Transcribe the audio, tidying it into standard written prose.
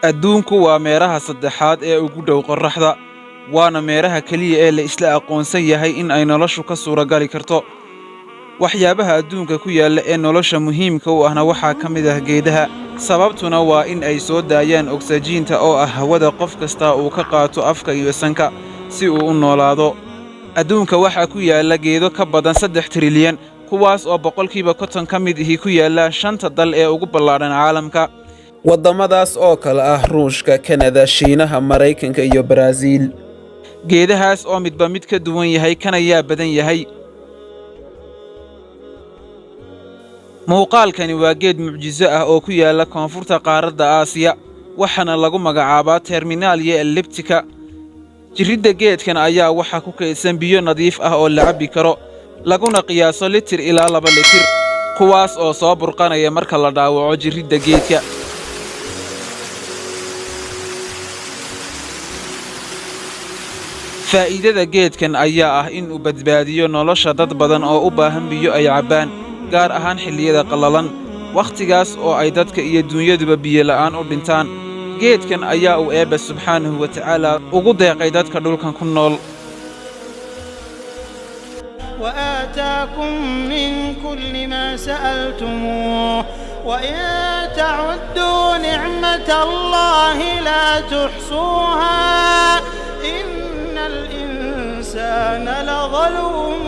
adduunku waa meeraha saddexaad ee ugu dhow qorraxda waana meeraha keliya ee la isla aqoonsan yahay in ay noloshu ka suuragali karto waxyaabaha adduunka ku yaalla ee nolosha muhiimka u ahna waxaa ka mid ah geedaha sababtuna waa in ay soo daayaan ogsajiinta oo ah hawada qof kasta uu ka qaato afka iyo sanka si uu u noolaado adduunka waxaa ku yaalla geedo ka badan 3 trilyan kuwaas oo boqolkiiba 50 ka mid ihi ku yaalla 5 dal ee ugu ballaadhan caalamka waddamadaas oo kale ah Ruushka, Kanada, Shiinaha, Maraykanka iyo Brazil geedahaas oo midba mid ka duwan yahay kana yaa badan yahay muuqaalkani waa geed mucjiso ah oo ku yaalla koonfurta qaaradda Aasiya waxaana lagu magacaabaa Terminalia elliptica jiridda geedkan ayaa waxa ku kaydsan biyo nadiif ah oo la cabbi karo laguna qiyaaso litir ilaa 2 litir kuwaas oo soo burqanaya marka la dhaawaco jiridda geedka faa'iidada geedkan ayaa ah in uu badbaadiyo nolosha dad badan oo u baahan biyo ay cabbaan gaar ahaan xilliyada qallalan wakhtigaas oo ay dadka iyo dunyaduba biyo la'aan u dhintaan geedkan ayaa uu Eebbe subxaanahu wa ta'aala ugu deeqay dadka dhulkan ku nool وآتاكم من كل ما سألتموه وإن تعدوا نعمة الله لا تحصوها إن الإنسان لظلوم